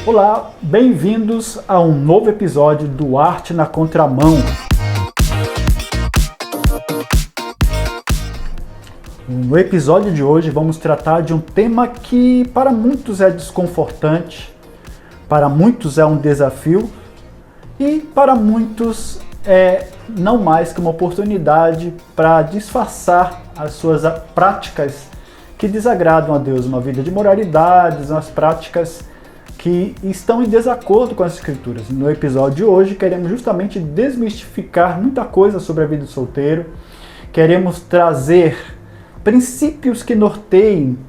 Olá, bem-vindos a um novo episódio do Arte na Contramão. No episódio de hoje vamos tratar de um tema que para muitos é desconfortante, para muitos é um desafio e para muitos é não mais que uma oportunidade para disfarçar as suas práticas que desagradam a Deus, uma vida de moralidades, umas práticas que estão em desacordo com as Escrituras. No episódio de hoje queremos justamente desmistificar muita coisa sobre a vida do solteiro, queremos trazer princípios que norteiem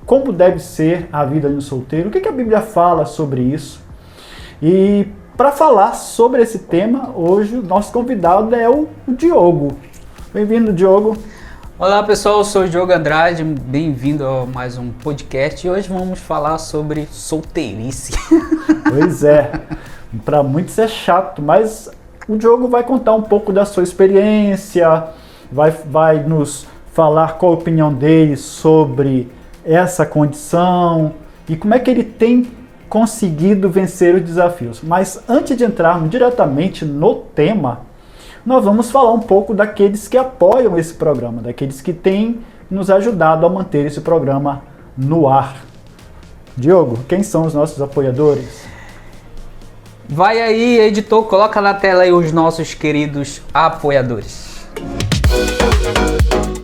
como deve ser a vida do solteiro, o que a Bíblia fala sobre isso. E para falar sobre esse tema, hoje o nosso convidado é o Diogo. Bem-vindo, Diogo. Olá pessoal, eu sou o Diogo Andrade, bem-vindo a mais um podcast e hoje vamos falar sobre solteirice. Pois é, para muitos é chato, mas o Diogo vai contar um pouco da sua experiência, vai nos falar qual a opinião dele sobre essa condição e como é que ele tem conseguido vencer os desafios. Mas antes de entrarmos diretamente no tema, nós vamos falar um pouco daqueles que apoiam esse programa, daqueles que têm nos ajudado a manter esse programa no ar. Diogo, quem são os nossos apoiadores? Vai aí, editor, coloca na tela aí os nossos queridos apoiadores.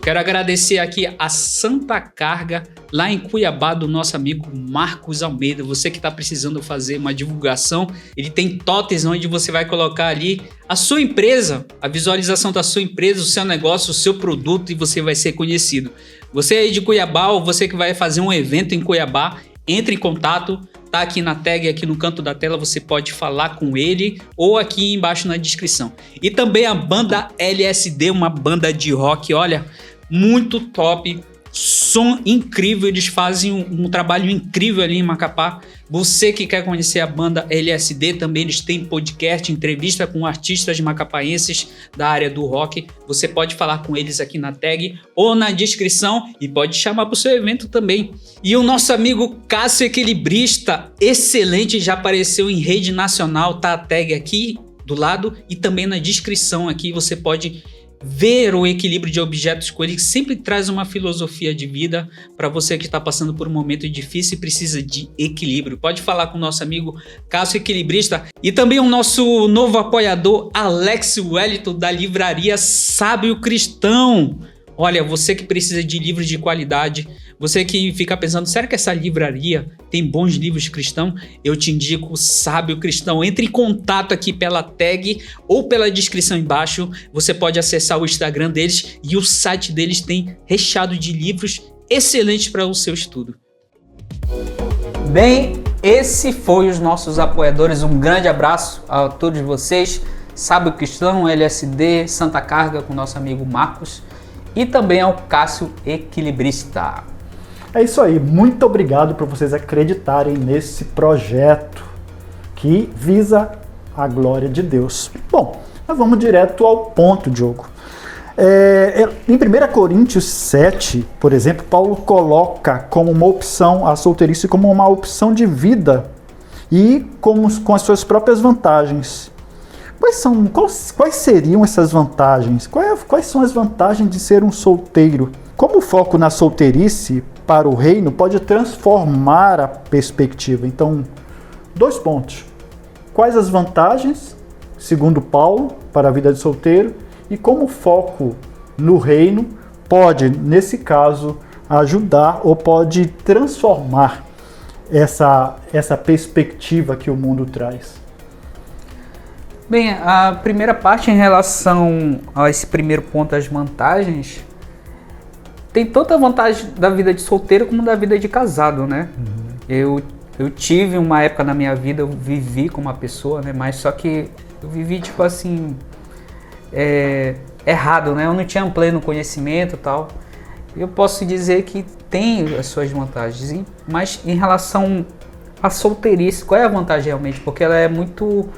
Quero agradecer aqui a Santa Carga, lá em Cuiabá, do nosso amigo Marcos Almeida. Você que está precisando fazer uma divulgação, ele tem totens onde você vai colocar ali a sua empresa, a visualização da sua empresa, o seu negócio, o seu produto e você vai ser conhecido. Você aí de Cuiabá ou você que vai fazer um evento em Cuiabá, entre em contato, tá aqui na tag, aqui no canto da tela, você pode falar com ele ou aqui embaixo na descrição. E também a banda LSD, uma banda de rock, olha, muito top, som incrível, eles fazem um trabalho incrível ali em Macapá. Você que quer conhecer a banda LSD, também eles têm podcast, entrevista com artistas macapaenses da área do rock. Você pode falar com eles aqui na tag ou na descrição e pode chamar para o seu evento também. E o nosso amigo Cássio Equilibrista, excelente, já apareceu em rede nacional, tá a tag aqui do lado e também na descrição aqui você pode ver o equilíbrio de objetos com ele, que sempre traz uma filosofia de vida para você que está passando por um momento difícil e precisa de equilíbrio. Pode falar com o nosso amigo Cássio Equilibrista e também o nosso novo apoiador Alex Wellington da livraria Sábio Cristão. Olha, você que precisa de livros de qualidade, você que fica pensando, será que essa livraria tem bons livros cristãos? Eu te indico o Sábio Cristão. Entre em contato aqui pela tag ou pela descrição embaixo. Você pode acessar o Instagram deles e o site deles tem recheado de livros excelentes para o seu estudo. Bem, esse foi os nossos apoiadores. Um grande abraço a todos vocês. Sábio Cristão, LSD, Santa Carga com nosso amigo Marcos. E também ao Cássio Equilibrista. É isso aí, muito obrigado por vocês acreditarem nesse projeto que visa a glória de Deus. Bom, nós vamos direto ao ponto, Diogo. Em 1 Coríntios 7, por exemplo, Paulo coloca como uma opção a solteirice como uma opção de vida e com as suas próprias vantagens. Quais seriam essas vantagens? Quais são as vantagens de ser um solteiro? Como o foco na solteirice para o reino pode transformar a perspectiva? Então, 2 pontos. Quais as vantagens, segundo Paulo, para a vida de solteiro? E como o foco no reino pode, nesse caso, ajudar ou pode transformar essa perspectiva que o mundo traz? Bem, a primeira parte em relação a esse primeiro ponto, as vantagens, tem tanta vantagem da vida de solteiro como da vida de casado, né? Uhum. Eu tive uma época na minha vida, eu vivi com uma pessoa, né? Mas só que eu vivi, tipo assim, errado, né? Eu não tinha um pleno conhecimento e tal. Eu posso dizer que tem as suas vantagens, mas em relação à solteirice, qual é a vantagem realmente? Porque ela é muito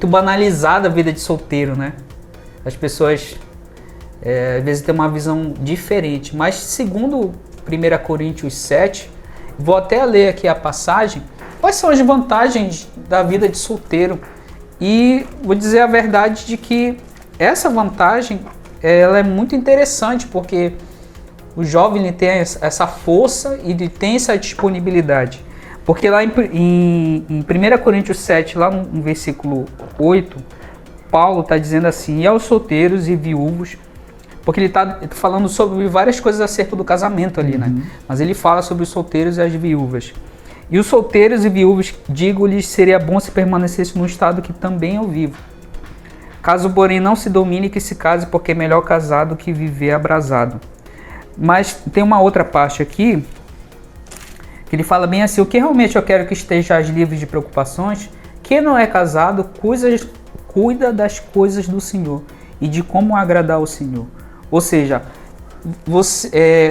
banalizada a vida de solteiro, né? As pessoas às vezes têm uma visão diferente, mas segundo 1 Coríntios 7, vou até ler aqui a passagem, quais são as vantagens da vida de solteiro. E vou dizer a verdade de que essa vantagem ela é muito interessante, porque o jovem ele tem essa força e ele tem essa disponibilidade. Porque lá em 1 Coríntios 7, lá no versículo 8, Paulo está dizendo assim: e aos solteiros e viúvos, porque ele está falando sobre várias coisas acerca do casamento ali, né? Mas ele fala sobre os solteiros e as viúvas. E os solteiros e viúvos, digo-lhes, seria bom se permanecesse no estado que também eu vivo. Caso, porém, não se domine, que se case, porque é melhor casado que viver abrasado. Mas tem uma outra parte aqui, que ele fala bem assim: o que realmente eu quero que estejais livres de preocupações, quem não é casado, cuida das coisas do Senhor e de como agradar ao Senhor. Ou seja,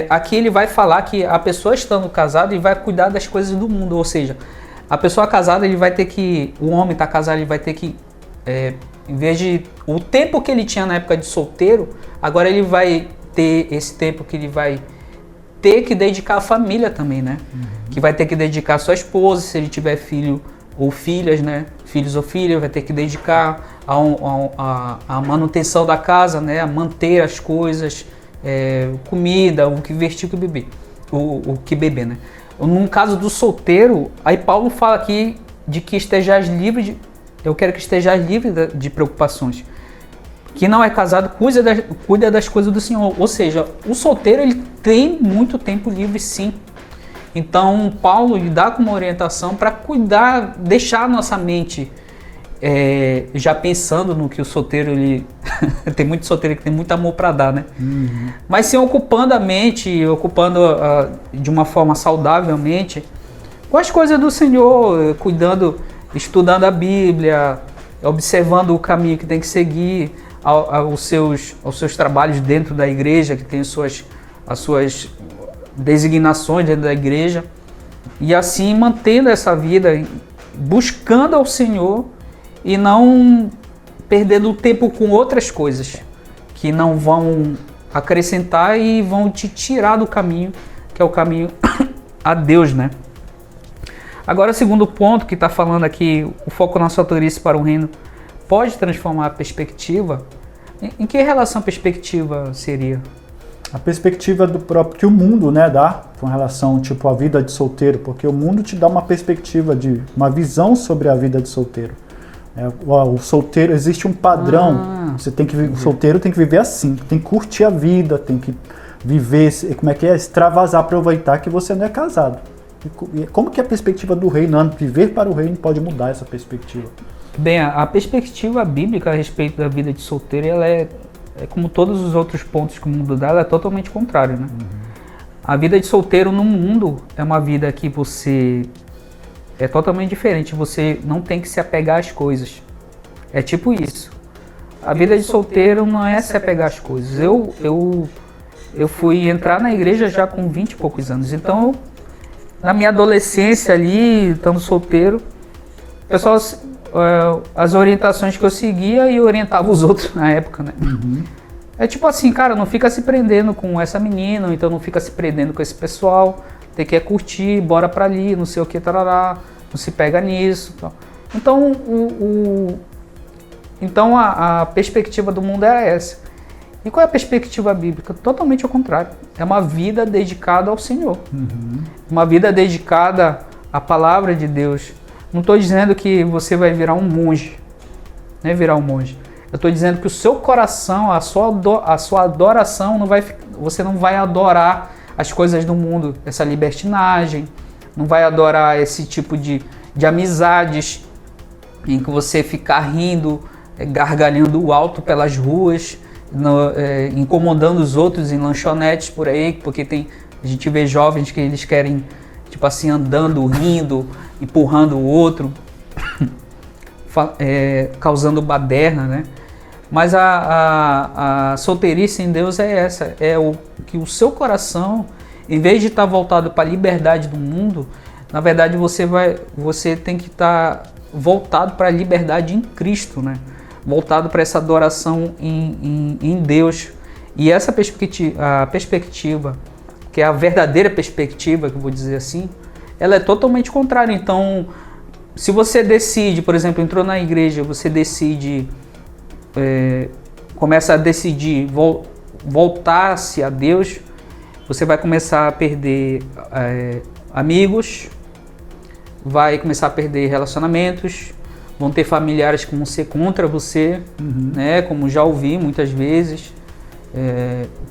aqui ele vai falar que a pessoa estando casada, ele vai cuidar das coisas do mundo. Ou seja, a pessoa casada, ele vai ter que, o homem está casado, ele vai ter que, em vez de o tempo que ele tinha na época de solteiro, agora ele vai ter esse tempo que ele vai ter que dedicar à família também, né? Que vai ter que dedicar à sua esposa, se ele tiver filho ou filhas, né? Filhos ou filhas, vai ter que dedicar a manutenção da casa, né? A manter as coisas, comida, o que vestir, o que beber, o que beber, né? No caso do solteiro, aí Paulo fala aqui de que estejais livre eu quero que estejais livre de preocupações. Que não é casado, cuida das coisas do Senhor. Ou seja, o solteiro ele tem muito tempo livre, sim. Então, Paulo lhe dá como orientação para cuidar, deixar a nossa mente já pensando no que o solteiro, ele tem muito solteiro que tem muito amor para dar, né? Mas sim ocupando a mente, ocupando de uma forma saudavelmente com as coisas do Senhor, cuidando, estudando a Bíblia, observando o caminho que tem que seguir, aos seus trabalhos dentro da igreja, que tem as suas designações dentro da igreja, e assim mantendo essa vida, buscando ao Senhor e não perdendo tempo com outras coisas que não vão acrescentar e vão te tirar do caminho, que é o caminho a Deus, né? Agora, o segundo ponto que está falando aqui, o foco na solteirice para o reino pode transformar a perspectiva. Em que relação a perspectiva seria? A perspectiva do próprio que o mundo, né, dá com relação tipo a vida de solteiro, porque o mundo te dá uma perspectiva uma visão sobre a vida de solteiro. O solteiro, existe um padrão. O solteiro tem que viver assim, tem que curtir a vida, tem que viver, extravasar, aproveitar que você não é casado. E como que a perspectiva do reino, viver para o reino, pode mudar essa perspectiva? Bem, a perspectiva bíblica a respeito da vida de solteiro, ela é como todos os outros pontos que o mundo dá, ela é totalmente contrária, né? A vida de solteiro no mundo é uma vida que você é totalmente diferente, você não tem que se apegar às coisas. É tipo isso. A vida de solteiro não é se apegar às coisas. Eu fui entrar na igreja já com 20 e poucos anos, então na minha adolescência ali, estando solteiro, pessoal, as orientações que eu seguia e orientava os outros na época, né? É tipo assim, cara, não fica se prendendo com essa menina, ou então não fica se prendendo com esse pessoal, tem que curtir, bora pra ali, não sei o que, tarará, não se pega nisso, tal. Então, então a perspectiva do mundo é essa. E qual é a perspectiva bíblica? Totalmente ao contrário. É uma vida dedicada ao Senhor. Uma vida dedicada à palavra de Deus. Não estou dizendo que você vai virar um monge. Não é virar um monge. Eu estou dizendo que o seu coração, a sua adoração, você não vai adorar as coisas do mundo, essa libertinagem, não vai adorar esse tipo de amizades em que você fica rindo, gargalhando alto pelas ruas, incomodando os outros em lanchonetes por aí, porque a gente vê jovens que eles querem, tipo assim, andando, rindo, empurrando o outro, causando baderna, né? Mas a solteirice em Deus é essa, que o seu coração, em vez de estar voltado para a liberdade do mundo, na verdade você tem que estar voltado para a liberdade em Cristo, né? Voltado para essa adoração em Deus. E essa perspectiva, que é a verdadeira perspectiva, que eu vou dizer assim, ela é totalmente contrária. Então, se você decide, por exemplo, entrou na igreja, você decide, começa a decidir voltar-se a Deus, você vai começar a perder amigos, vai começar a perder relacionamentos, vão ter familiares que vão ser contra você, né? Como já ouvi muitas vezes,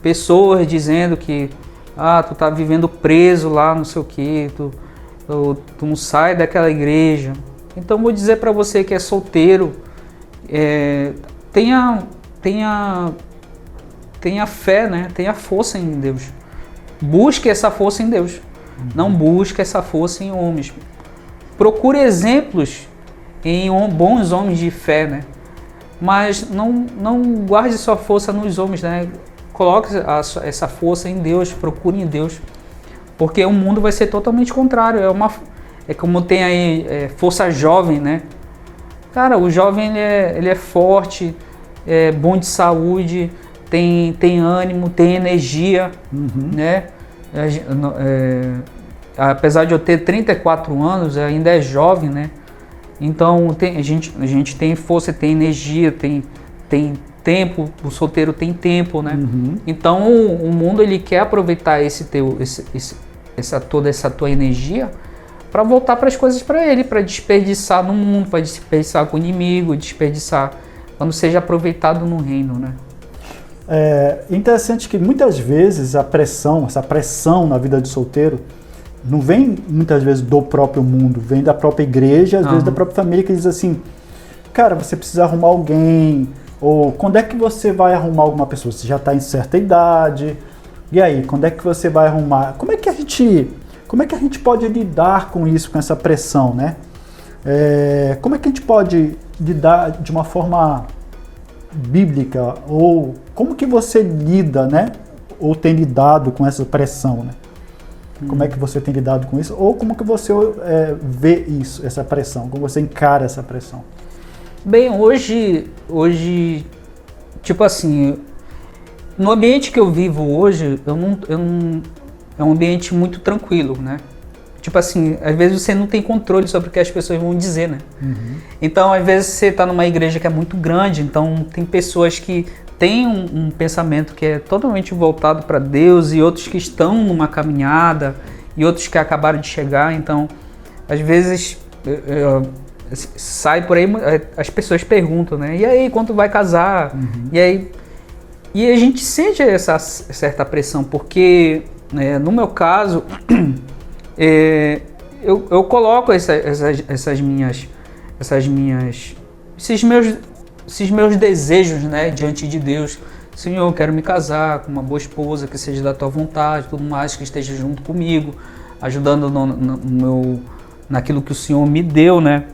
pessoas dizendo que tu tá vivendo preso lá, não sei o que, tu não sai daquela igreja. Então vou dizer para você que é solteiro, tenha fé, né? Tenha força em Deus. Busque essa força em Deus. Não busque essa força em homens. Procure exemplos em bons homens de fé, né? Mas não guarde sua força nos homens, né? Coloque essa força em Deus, procure em Deus, porque o mundo vai ser totalmente contrário. É como tem aí força jovem, né? Cara, o jovem ele é forte, é bom de saúde, tem ânimo, tem energia, né? Apesar de eu ter 34 anos, ainda é jovem, né? Então a gente tem força, tem energia, tem tempo, o solteiro tem tempo, né? Então o mundo ele quer aproveitar toda essa tua energia para voltar para as coisas para ele, para desperdiçar no mundo, para desperdiçar com o inimigo, desperdiçar quando seja aproveitado no reino, né? É interessante que muitas vezes essa pressão na vida de solteiro não vem muitas vezes do próprio mundo, vem da própria igreja, às vezes da própria família, que diz assim, cara, você precisa arrumar alguém, ou quando é que você vai arrumar alguma pessoa? Você já está em certa idade, e aí, quando é que você vai arrumar? Como é que a gente pode lidar com isso, com essa pressão, né? Como é que a gente pode lidar de uma forma bíblica, ou como que você lida, né? Ou tem lidado com essa pressão, né? Como é que você tem lidado com isso? Ou como que você vê isso, essa pressão? Como você encara essa pressão? Bem, hoje, tipo assim, no ambiente que eu vivo hoje, é um ambiente muito tranquilo, né? Tipo assim, às vezes você não tem controle sobre o que as pessoas vão dizer, né? Então, às vezes você está numa igreja que é muito grande, então tem pessoas que têm um pensamento que é totalmente voltado para Deus e outros que estão numa caminhada e outros que acabaram de chegar. Então, às vezes sai por aí, as pessoas perguntam, né? E aí, quando vai casar? E a gente sente essa certa pressão, porque no meu caso, eu coloco esses meus desejos, né, diante de Deus. Senhor, eu quero me casar com uma boa esposa, que seja da tua vontade, tudo mais, que esteja junto comigo, ajudando naquilo que o Senhor me deu, né?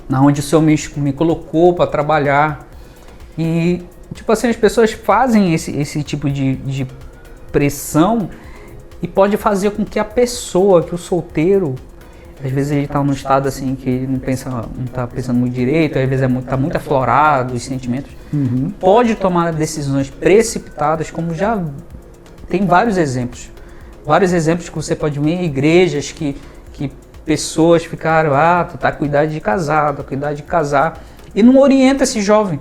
Na onde o Senhor me colocou para trabalhar. E, tipo assim, as pessoas fazem esse tipo de pressão e pode fazer com que a pessoa, que o solteiro, às vezes ele está num estado assim que ele não está pensando muito direito, às vezes está muito aflorado os sentimentos, pode tomar decisões precipitadas, como já tem vários exemplos que você pode ver em igrejas que pessoas ficaram, tu tá com idade de casar, e não orienta esse jovem,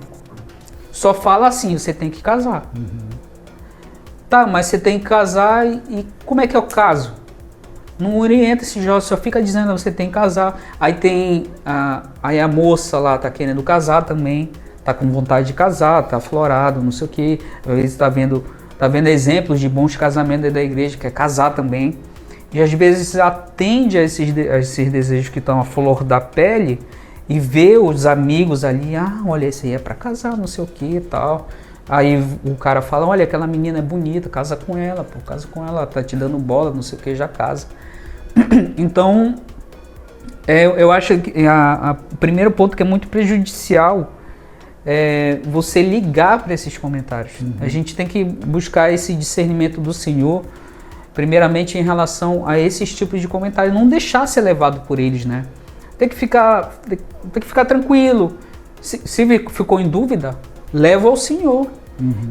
só fala assim, você tem que casar. Tá, mas você tem que casar e como é que é o caso? Não orienta esse jovem, só fica dizendo você tem que casar. Aí aí a moça lá tá querendo casar também, tá com vontade de casar, tá aflorado, não sei o que. Às vezes tá vendo exemplos de bons casamentos dentro da igreja, quer casar também. E às vezes atende a esses desejos que estão à flor da pele e vê os amigos ali, olha, esse aí é para casar, não sei o que e tal. Aí o cara fala, olha, aquela menina é bonita, casa com ela, tá te dando bola, não sei o que, já casa. Então, eu acho que o primeiro ponto que é muito prejudicial é você ligar para esses comentários. A gente tem que buscar esse discernimento do Senhor, primeiramente em relação a esses tipos de comentários, não deixar ser levado por eles, né? Tem que ficar tranquilo. Se ficou em dúvida, leva ao Senhor.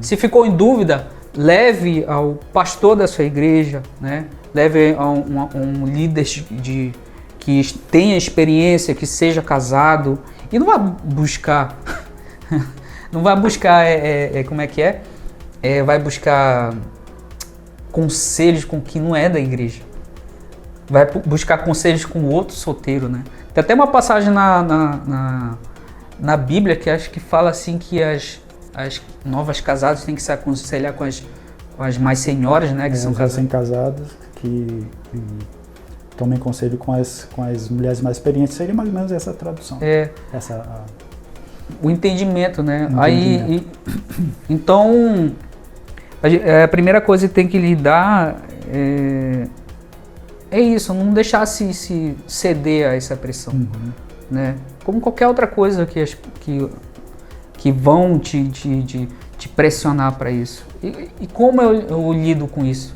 Se ficou em dúvida, leve ao pastor da sua igreja, né? Leve a um líder que tenha experiência, que seja casado, e não vai buscar, como é que é? Vai buscar conselhos com quem não é da igreja. Vai buscar conselhos com outro solteiro, né? Tem até uma passagem na Bíblia que acho que fala assim que as novas casadas têm que se aconselhar com as mais senhoras, né? Que são recém-casadas, que tomem conselho com as mulheres mais experientes. Seria mais ou menos essa tradução. O entendimento, né? Então, a primeira coisa que tem que lidar é isso, não deixar se ceder a essa pressão, né? Como qualquer outra coisa que vão te pressionar para isso. E como eu lido com isso?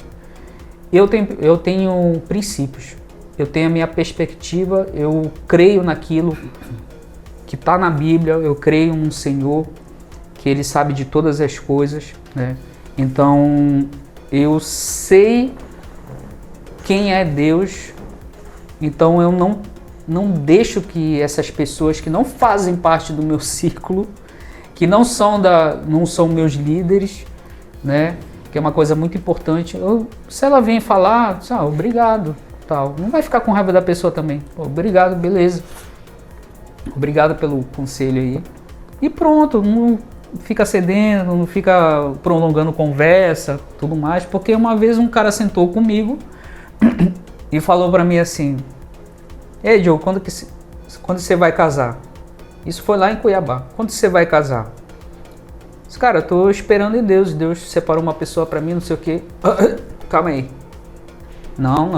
Eu tenho princípios, eu tenho a minha perspectiva, eu creio naquilo que está na Bíblia, eu creio num Senhor, que Ele sabe de todas as coisas, né? Então, eu sei quem é Deus, então eu não deixo que essas pessoas que não fazem parte do meu círculo, que não são meus líderes, né? Que é uma coisa muito importante. Se ela vem falar, obrigado, tal. Não vai ficar com raiva da pessoa também. Obrigado, beleza. Obrigado pelo conselho aí. E pronto, não fica cedendo, não fica prolongando conversa, tudo mais. Porque uma vez um cara sentou comigo e falou pra mim assim: Ei, Joe, quando você vai casar? Isso foi lá em Cuiabá. Quando você vai casar? Cara, eu tô esperando em Deus. Deus separou uma pessoa pra mim, não sei o quê. Calma aí. Não.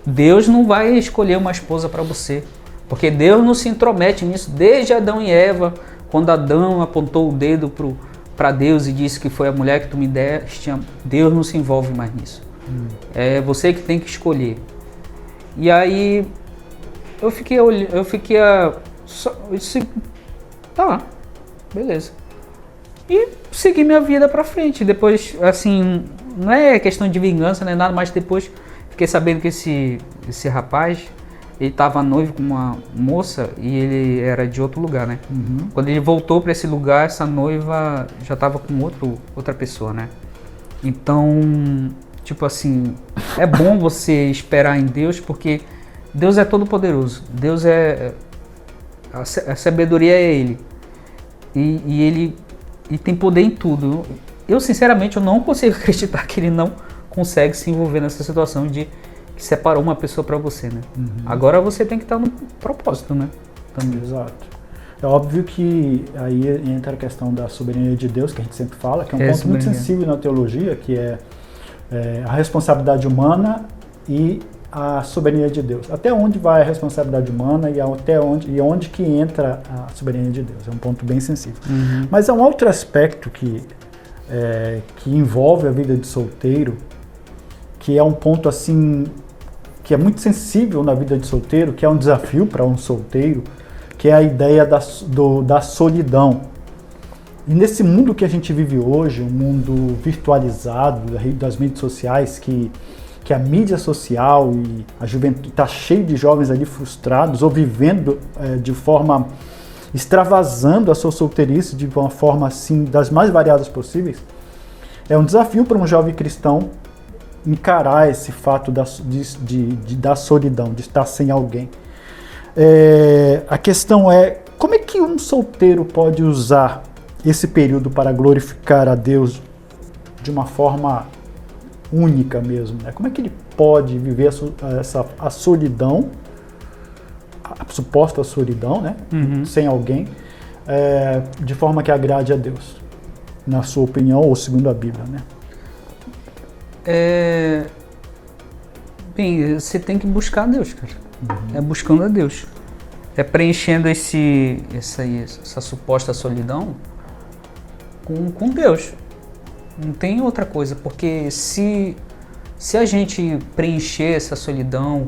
Deus não vai escolher uma esposa pra você. Porque Deus não se intromete nisso. Desde Adão e Eva, quando Adão apontou o dedo pra Deus e disse que foi a mulher que tu me deste, Deus não se envolve mais nisso. É você que tem que escolher. E aí eu disse, tá, beleza. E segui minha vida pra frente. Depois, assim, não é questão de vingança, nem nada, mas depois fiquei sabendo que esse rapaz, ele tava noivo com uma moça e ele era de outro lugar, né? Quando ele voltou pra esse lugar, essa noiva já tava com outra pessoa, né? Então, tipo assim, é bom você esperar em Deus, porque Deus é todo poderoso. Deus a sabedoria é Ele. E Ele tem poder em tudo. Eu sinceramente, eu não consigo acreditar que Ele não consegue se envolver nessa situação de que separou uma pessoa para você, né? Agora você tem que estar no propósito, né? Também. Exato. É óbvio que aí entra a questão da soberania de Deus, que a gente sempre fala, que é um ponto muito sensível na teologia, que é a responsabilidade humana e a soberania de Deus. Até onde vai a responsabilidade humana e onde que entra a soberania de Deus. É um ponto bem sensível. Mas há um outro aspecto que envolve a vida de solteiro, que é um ponto assim, que é muito sensível na vida de solteiro, que é um desafio para um solteiro, que é a ideia da solidão. E nesse mundo que a gente vive hoje, um mundo virtualizado, das mídias sociais, que a mídia social e a juventude está cheio de jovens ali frustrados ou vivendo de forma, extravasando a sua solteirice de uma forma assim, das mais variadas possíveis, é um desafio para um jovem cristão encarar esse fato da solidão, de estar sem alguém. A questão é, como é que um solteiro pode usar esse período para glorificar a Deus de uma forma única mesmo, né? Como é que ele pode viver a solidão, a suposta solidão, né? Sem alguém, de forma que agrade a Deus, na sua opinião ou segundo a Bíblia, né? Bem, você tem que buscar a Deus, cara. É buscando a Deus. É preenchendo essa suposta solidão com Deus. Não tem outra coisa, porque se a gente preencher essa solidão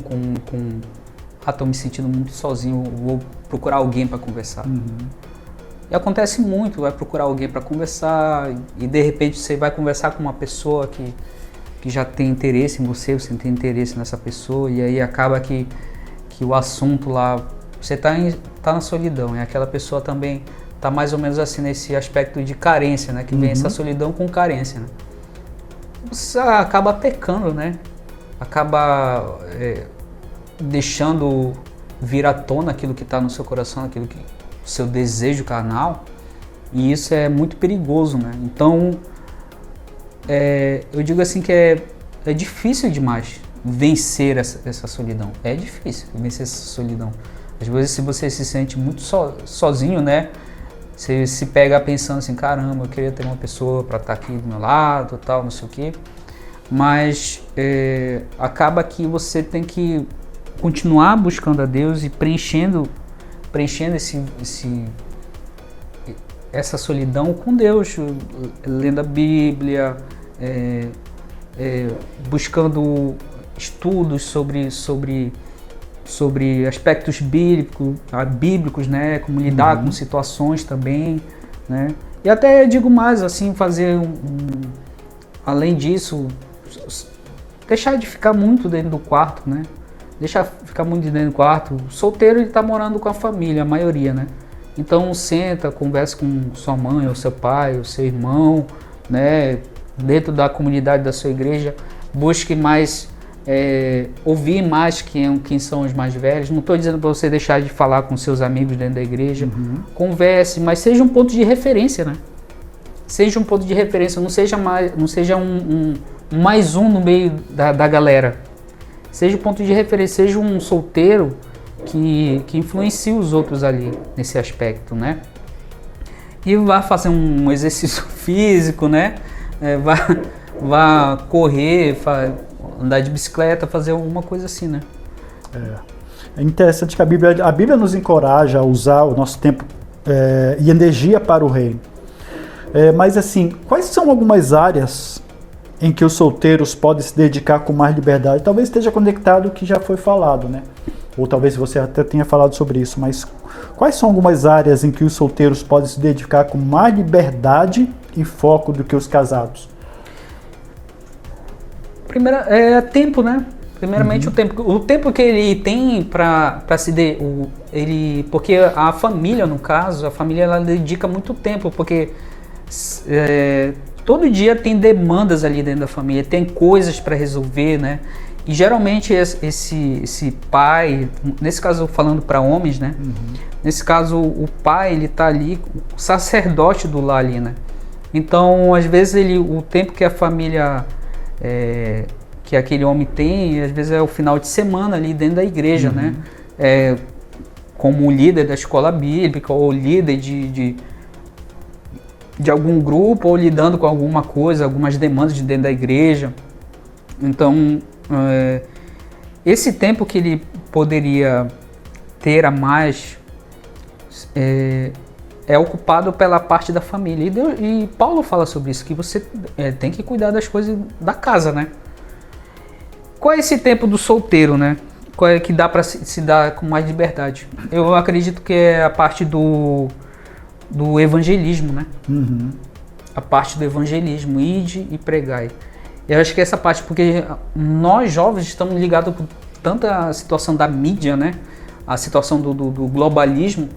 tô me sentindo muito sozinho, vou procurar alguém para conversar. E acontece muito, vai procurar alguém para conversar e de repente você vai conversar com uma pessoa que já tem interesse em você tem interesse nessa pessoa e aí acaba que o assunto lá, você tá na solidão e aquela pessoa também tá mais ou menos assim nesse aspecto de carência, né? Que vem essa solidão com carência, né? Você acaba pecando, né? Acaba deixando vir à tona aquilo que está no seu coração, aquilo que o seu desejo carnal, e isso é muito perigoso, né? Então, eu digo assim que é difícil demais vencer essa solidão. É difícil vencer essa solidão. Às vezes, se você se sente muito sozinho, né? Você se pega pensando assim, caramba, eu queria ter uma pessoa para estar aqui do meu lado, tal, não sei o quê. Mas acaba que você tem que continuar buscando a Deus e preenchendo essa solidão com Deus, lendo a Bíblia, buscando estudos sobre aspectos bíblicos, né, como lidar com situações também, né, e até digo mais, assim, fazer além disso, deixar de ficar muito dentro do quarto, né, o solteiro ele tá morando com a família, a maioria, né, então senta, conversa com sua mãe, ou seu pai, ou seu irmão, né, dentro da comunidade da sua igreja, busque mais ouvir mais quem são os mais velhos. Não estou dizendo para você deixar de falar com seus amigos dentro da igreja. Converse, mas seja um ponto de referência, né? Seja um ponto de referência, não seja mais um no meio da galera. Seja um ponto de referência, seja um solteiro que influencie os outros ali nesse aspecto, né? E vá fazer um exercício físico, né? Vá correr, andar de bicicleta, fazer alguma coisa assim, né? É interessante que a Bíblia nos encoraja a usar o nosso tempo e energia para o reino. Mas assim, quais são algumas áreas em que os solteiros podem se dedicar com mais liberdade? Talvez esteja conectado ao que já foi falado, né? Ou talvez você até tenha falado sobre isso, mas quais são algumas áreas em que os solteiros podem se dedicar com mais liberdade e foco do que os casados? Primeiro, tempo, né? Primeiramente o tempo que ele tem para porque a família, no caso, ela dedica muito tempo, porque todo dia tem demandas ali dentro da família, tem coisas para resolver, né? E geralmente esse pai, nesse caso falando para homens, né? Nesse caso o pai, ele tá ali, o sacerdote do lar ali, né? Então, às vezes o tempo que a família que aquele homem tem, às vezes é o final de semana ali dentro da igreja, né? Como líder da escola bíblica, ou líder de algum grupo, ou lidando com alguma coisa, algumas demandas de dentro da igreja. Então, esse tempo que ele poderia ter a mais é ocupado pela parte da família. E Paulo fala sobre isso, que você tem que cuidar das coisas da casa, né? Qual é esse tempo do solteiro, né? Qual é que dá para se dar com mais liberdade? Eu acredito que é a parte do evangelismo, né? A parte do evangelismo, ide e pregai. Eu acho que essa parte, porque nós jovens estamos ligados com tanta situação da mídia, né? A situação do globalismo.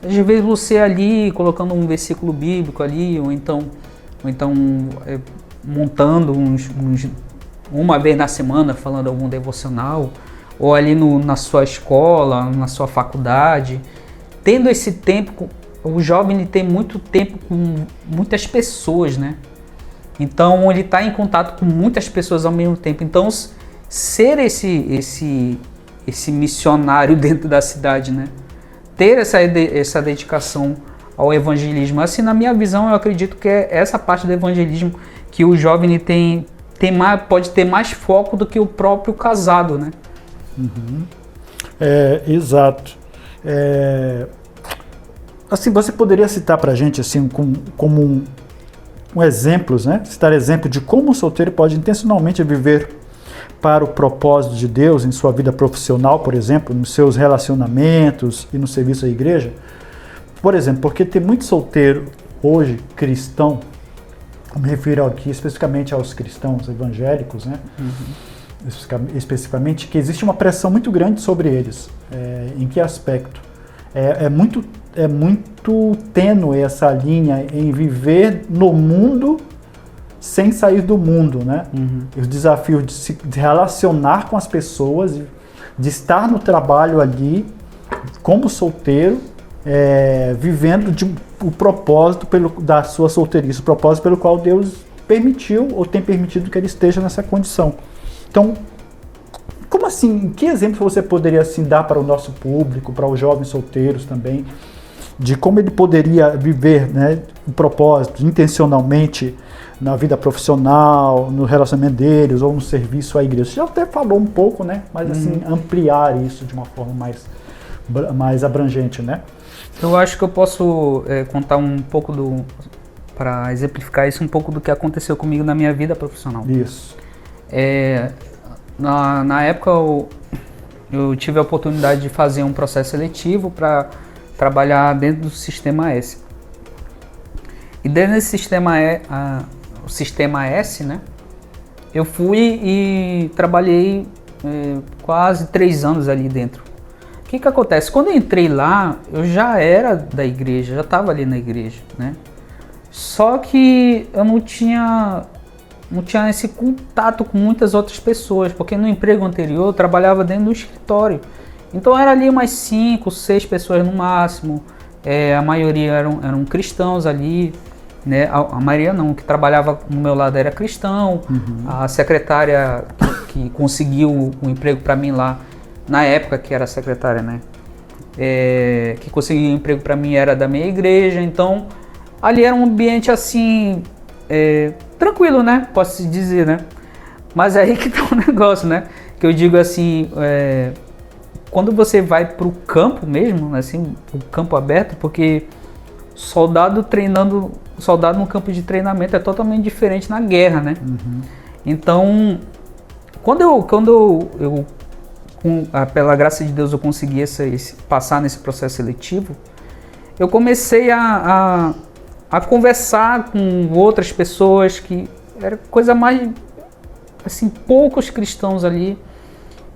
Às vezes você ali colocando um versículo bíblico ali, ou então montando uma vez na semana falando algum devocional, ou ali na sua escola, na sua faculdade, tendo esse tempo, o jovem ele tem muito tempo com muitas pessoas, né? Então ele está em contato com muitas pessoas ao mesmo tempo. Então ser esse missionário dentro da cidade, né? Ter essa dedicação ao evangelismo. Assim, na minha visão, eu acredito que é essa parte do evangelismo que o jovem pode ter mais foco do que o próprio casado, né? Exato. Assim, você poderia citar para a gente assim, como exemplos, né? Citar exemplo de como o solteiro pode intencionalmente viver para o propósito de Deus em sua vida profissional, por exemplo, nos seus relacionamentos e no serviço à igreja? Por exemplo, porque tem muito solteiro hoje, cristão, eu me refiro aqui especificamente aos cristãos evangélicos, né? Especificamente, que existe uma pressão muito grande sobre eles. Em que aspecto? É muito tênue essa linha em viver no mundo sem sair do mundo, né? Os desafios de se relacionar com as pessoas, de estar no trabalho ali como solteiro, vivendo o propósito da sua solteirice, o propósito pelo qual Deus permitiu ou tem permitido que ele esteja nessa condição. Então, como assim? Que exemplo você poderia assim, dar para o nosso público, para os jovens solteiros também, de como ele poderia viver, né, o propósito intencionalmente na vida profissional, no relacionamento deles ou no serviço à igreja? Você já até falou um pouco, né? Mas assim, ampliar isso de uma forma mais abrangente, né? Eu acho que eu posso contar um pouco para exemplificar isso, um pouco do que aconteceu comigo na minha vida profissional. Isso. Na época eu tive a oportunidade de fazer um processo seletivo para trabalhar dentro do Sistema S. E dentro desse o Sistema S, né, eu fui e trabalhei quase 3 anos ali dentro. O que acontece? Quando eu entrei lá, eu já era da igreja, já estava ali na igreja, né? Só que eu não tinha esse contato com muitas outras pessoas, porque no emprego anterior eu trabalhava dentro do escritório. Então era ali umas 5, 6 pessoas no máximo, a maioria eram cristãos ali, né? A maioria não, que trabalhava no meu lado era cristão, a secretária que conseguiu o emprego para mim lá, na época que era secretária, né? Que conseguiu o emprego para mim era da minha igreja, então ali era um ambiente assim, tranquilo, né? Posso dizer, né? Mas aí que tá o negócio, né? Que eu digo assim, quando você vai pro campo mesmo, assim, o campo aberto, porque soldado no campo de treinamento é totalmente diferente na guerra, né? Então, quando eu pela graça de Deus eu consegui passar nesse processo seletivo, eu comecei a conversar com outras pessoas que era coisa mais, assim, poucos cristãos ali.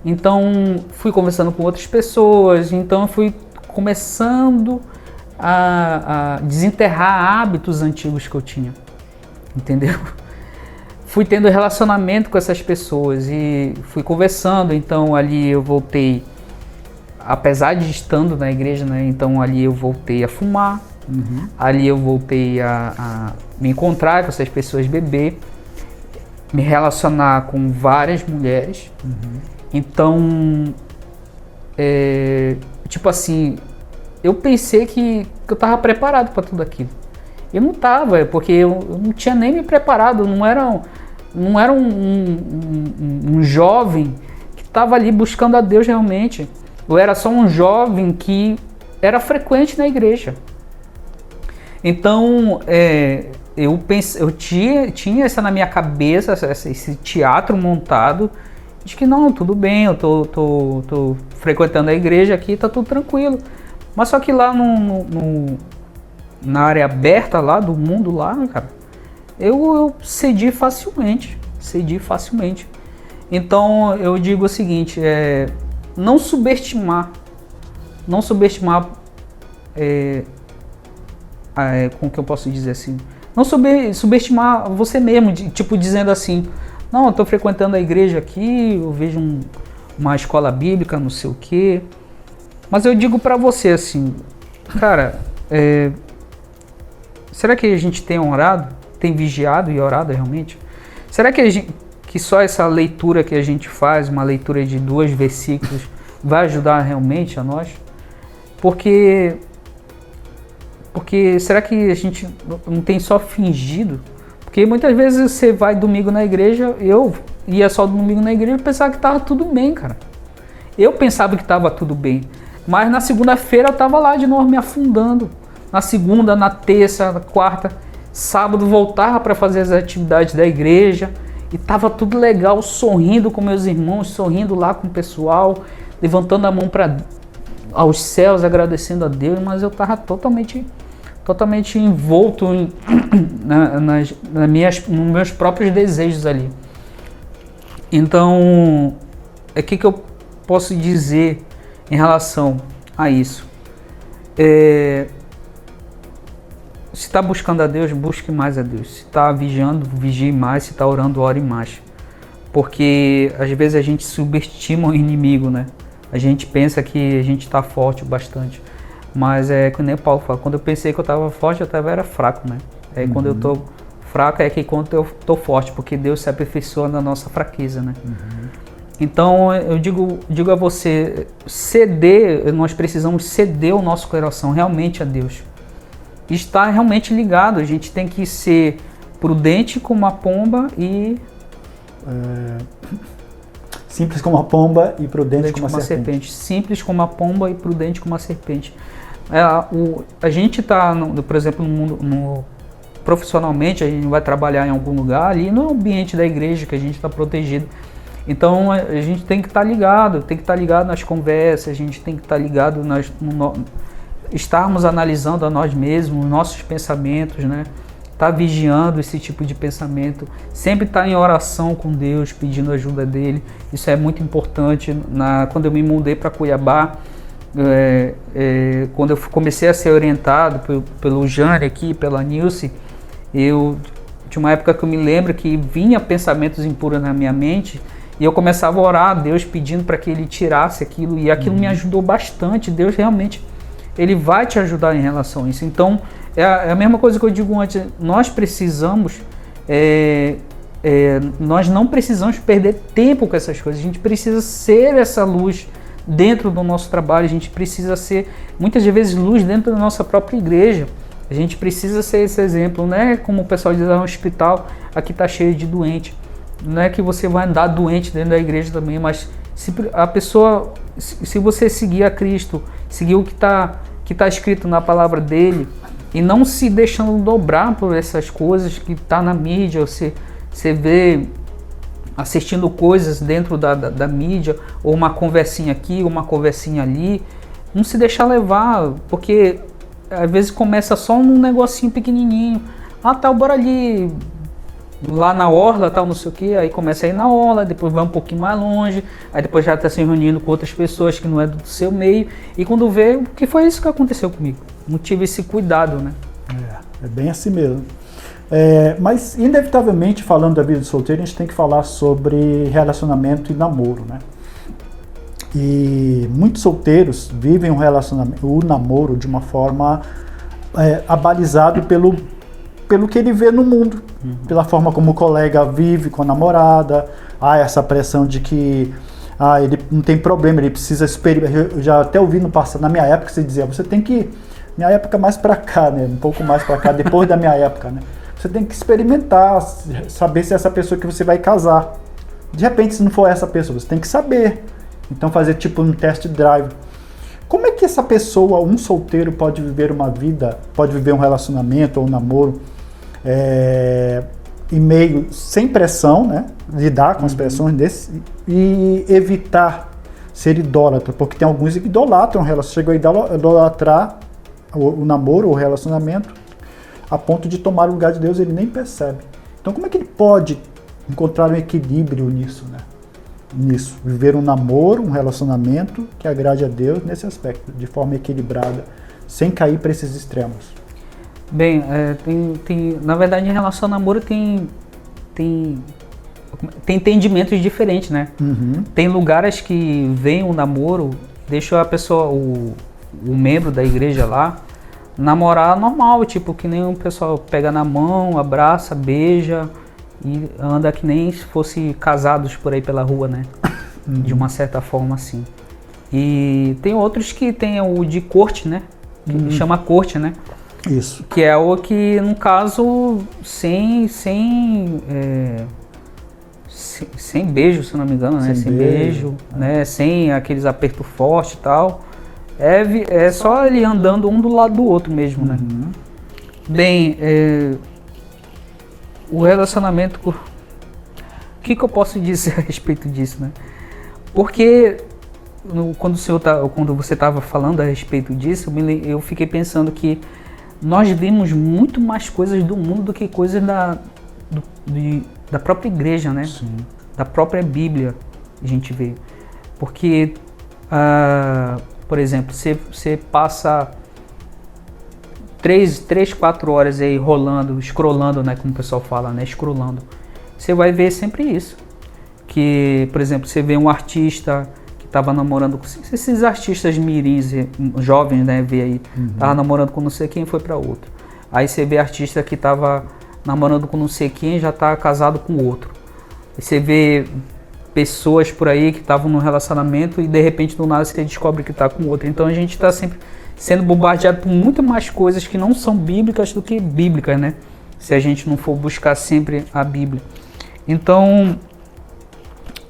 Então, fui conversando com outras pessoas, então eu fui começando a desenterrar hábitos antigos que eu tinha, entendeu? Fui tendo relacionamento com essas pessoas e fui conversando, então ali eu voltei, apesar de estando na igreja, né? Então ali eu voltei a fumar, ali eu voltei a me encontrar com essas pessoas, beber, me relacionar com várias mulheres. Então, tipo assim, eu pensei que eu estava preparado para tudo aquilo. Eu não estava, porque eu não tinha nem me preparado, não era um jovem que estava ali buscando a Deus realmente. Eu era só um jovem que era frequente na igreja. Então, eu tinha essa na minha cabeça, esse teatro montado, de que não, tudo bem, eu tô frequentando a igreja aqui, tá tudo tranquilo. Mas só que lá na área aberta lá, do mundo lá, cara, eu cedi facilmente. Então, eu digo o seguinte, não subestimar, como que eu posso dizer assim, não subestimar você mesmo, tipo dizendo assim, não, eu tô frequentando a igreja aqui, eu vejo uma escola bíblica, não sei o quê. Mas eu digo pra você assim, cara, será que a gente tem orado, tem vigiado e orado realmente? Será que só essa leitura que a gente faz, uma leitura de 2 versículos, vai ajudar realmente a nós? Porque será que a gente não tem só fingido? Porque muitas vezes você vai domingo na igreja, eu ia só domingo na igreja e pensava que estava tudo bem, cara. Eu pensava que estava tudo bem. Mas na segunda-feira eu estava lá de novo me afundando. Na segunda, na terça, na quarta, sábado voltava para fazer as atividades da igreja. E estava tudo legal, sorrindo com meus irmãos, sorrindo lá com o pessoal, levantando a mão para aos céus agradecendo a Deus, mas eu estava totalmente envolto nos meus próprios desejos ali. Então, o que eu posso dizer em relação a isso? Se está buscando a Deus, busque mais a Deus. Se está vigiando, vigie mais. Se está orando, ore mais. Porque às vezes a gente subestima o inimigo, né? A gente pensa que a gente está forte bastante. Mas é que nem Paulo fala, quando eu pensei que eu estava forte, eu era fraco, né? Aí quando eu estou fraco é que quando eu estou forte, porque Deus se aperfeiçoa na nossa fraqueza, né? Então eu digo a você, nós precisamos ceder o nosso coração realmente a Deus. Estar realmente ligado, a gente tem que ser prudente como uma pomba e... simples como uma pomba e prudente como uma serpente. Simples como uma pomba e prudente como uma serpente. A gente está, por exemplo, no mundo, profissionalmente, a gente vai trabalhar em algum lugar, ali no ambiente da igreja que a gente está protegido. Então a gente tem que estar ligado, nas conversas, a gente tem que estar ligado estarmos analisando a nós mesmos, nossos pensamentos, né? Tá vigiando esse tipo de pensamento, sempre estar em oração com Deus, pedindo ajuda dele. Isso é muito importante. Quando eu me mudei para Cuiabá, quando eu comecei a ser orientado pelo Jane aqui, pela Nilce, eu tinha uma época que eu me lembro que vinha pensamentos impuros na minha mente e eu começava a orar a Deus pedindo para que ele tirasse aquilo, e aquilo me ajudou bastante. Deus realmente, ele vai te ajudar em relação a isso. Então é a mesma coisa que eu digo antes, nós não precisamos perder tempo com essas coisas, a gente precisa ser essa luz dentro do nosso trabalho, a gente precisa ser, muitas vezes, luz dentro da nossa própria igreja, a gente precisa ser esse exemplo, né? Como o pessoal diz, no hospital, aqui está cheio de doente, não é que você vai andar doente dentro da igreja também, mas se você seguir a Cristo, seguir o que está escrito na palavra dele, e não se deixando dobrar por essas coisas que está na mídia, você vê assistindo coisas dentro da mídia, ou uma conversinha aqui, ou uma conversinha ali, não se deixar levar, porque às vezes começa só num negocinho pequenininho, bora ali, lá na orla, tal, não sei o que, aí começa a ir na orla, depois vai um pouquinho mais longe, aí depois já está se reunindo com outras pessoas que não é do seu meio, e quando vê, o que foi isso que aconteceu comigo? Não tive esse cuidado, né? É bem assim mesmo. Mas, inevitavelmente, falando da vida de solteiro, a gente tem que falar sobre relacionamento e namoro, né? E muitos solteiros vivem o namoro de uma forma abalizado pelo que ele vê no mundo, pela forma como o colega vive com a namorada, essa pressão de que ele não tem problema, ele precisa experimentar. Eu já até ouvi no passado, na minha época, você dizia, você tem que, minha época mais para cá, né, um pouco mais para cá, depois da minha época, né, você tem que experimentar, saber se é essa pessoa que você vai casar. De repente, se não for essa pessoa, você tem que saber. Então fazer tipo um test drive. Como é que essa pessoa, um solteiro, pode viver uma vida, pode viver um relacionamento ou um namoro em meio, sem pressão, né? Lidar com as pressões desse e evitar ser idólatra, porque tem alguns que idolatram, chegam a idolatrar o namoro ou o relacionamento a ponto de tomar o lugar de Deus, ele nem percebe. Então como é que ele pode encontrar um equilíbrio nisso, né? Nisso, viver um namoro, um relacionamento que agrade a Deus nesse aspecto, de forma equilibrada, sem cair para esses extremos. Bem, na verdade, em relação ao namoro tem entendimentos diferentes, né? Tem lugares que vem o namoro, deixa a pessoa, o membro da igreja lá, namorar normal, tipo que nem o pessoal pega na mão, abraça, beija e anda que nem se fosse casados por aí pela rua, né? De uma certa forma, assim. E tem outros que tem o de corte, né? Que chama corte, né? Isso. Que é o que, no caso, sem beijo, se não me engano, né? Sem beijo, né? Sem aqueles apertos fortes e tal. É só ele andando um do lado do outro mesmo, né? Bem, o relacionamento... O que eu posso dizer a respeito disso, né? Porque quando você estava falando a respeito disso, eu fiquei pensando que nós vemos muito mais coisas do mundo do que coisas da própria igreja, né? Sim. Da própria Bíblia a gente vê. Porque, por exemplo, você passa 4 horas aí rolando, scrollando, né? Como o pessoal fala, né? Scrollando. Você vai ver sempre isso. Que, por exemplo, você vê um artista que estava namorando com esses artistas mirins, jovens, né? Vê aí, tava namorando com não sei quem e foi para outro. Aí você vê artista que estava namorando com não sei quem e já tá casado com outro. Aí você vê pessoas por aí que estavam num relacionamento e de repente do nada você descobre que tá com outro. Então a gente está sempre sendo bombardeado por muito mais coisas que não são bíblicas do que bíblicas, né? Se a gente não for buscar sempre a Bíblia. Então,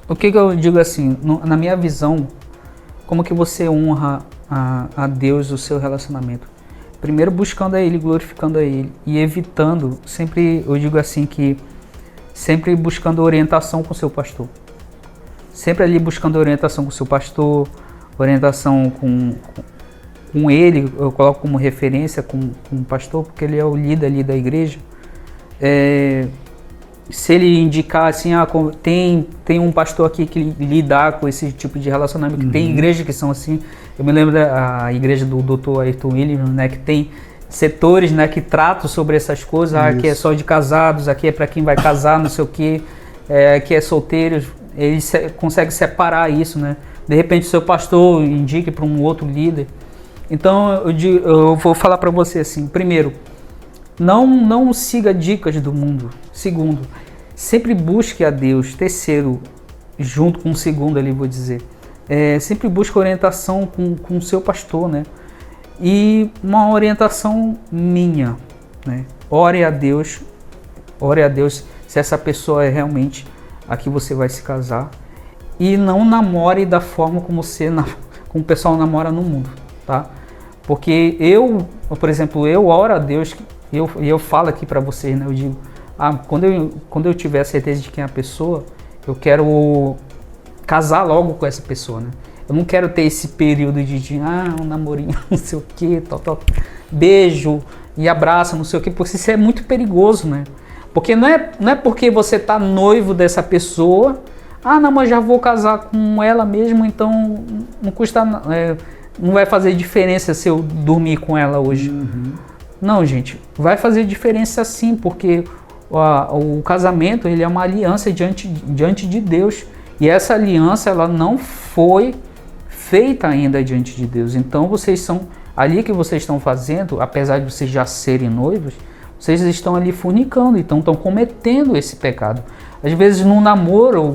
o que eu digo assim, na minha visão, como que você honra a Deus o seu relacionamento? Primeiro buscando a Ele, glorificando a Ele e evitando, sempre eu digo assim que sempre buscando orientação com o seu pastor. Sempre ali buscando orientação com o seu pastor, orientação com ele, eu coloco como referência com o pastor, porque ele é o líder ali da igreja. Se ele indicar assim, tem um pastor aqui que lidar com esse tipo de relacionamento, que tem igrejas que são assim. Eu me lembro da igreja do Dr. Ayrton Williams, né, que tem setores, né, que tratam sobre essas coisas. Aqui é só de casados, aqui é para quem vai casar, não sei o que, aqui é solteiros. Ele consegue separar isso, né? De repente o seu pastor indique para um outro líder. Então eu vou falar para você assim, primeiro, não siga dicas do mundo. Segundo, sempre busque a Deus. Terceiro, junto com o segundo ali, vou dizer, sempre busque orientação com o seu pastor, né? E uma orientação minha, né? Ore a Deus se essa pessoa é realmente a que você vai se casar, e não namore da forma como o pessoal namora no mundo, tá? Porque por exemplo, eu oro a Deus, e eu falo aqui para vocês, né? Eu digo, quando eu tiver certeza de quem é a pessoa, eu quero casar logo com essa pessoa, né? Eu não quero ter esse período de um namorinho, não sei o que, tal, beijo e abraço, não sei o que, porque isso é muito perigoso, né? Porque não é porque você tá noivo dessa pessoa, não, mas já vou casar com ela mesmo, então não custa, não vai fazer diferença se eu dormir com ela hoje. Não, gente, vai fazer diferença sim, porque o casamento, ele é uma aliança diante de Deus, e essa aliança, ela não foi feita ainda diante de Deus. Então ali que vocês estão fazendo, apesar de vocês já serem noivos, vocês estão ali fornicando, então estão cometendo esse pecado. Às vezes no namoro,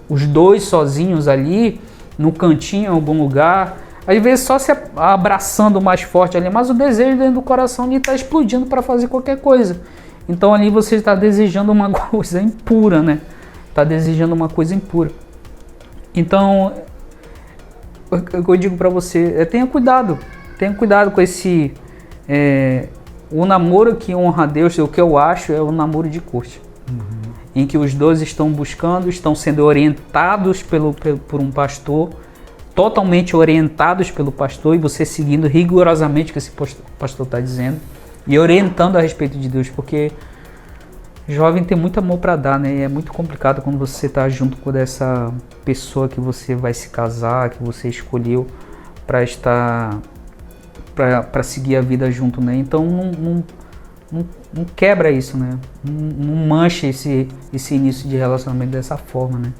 os dois sozinhos ali, no cantinho, em algum lugar, às vezes só se abraçando mais forte ali, mas o desejo dentro do coração ali está explodindo para fazer qualquer coisa. Então ali você está desejando uma coisa impura, né? Está desejando uma coisa impura. Então, eu digo para você, tenha cuidado com esse... o namoro que honra a Deus, o que eu acho, é o namoro de corte. Em que os dois estão buscando, estão sendo orientados por um pastor, totalmente orientados pelo pastor, e você seguindo rigorosamente o que esse pastor está dizendo, e orientando a respeito de Deus, porque jovem tem muito amor para dar, né? E é muito complicado quando você está junto com essa pessoa que você vai se casar, que você escolheu para estar... para seguir a vida junto, né? Então não quebra isso, né? Não mancha esse início de relacionamento dessa forma, né?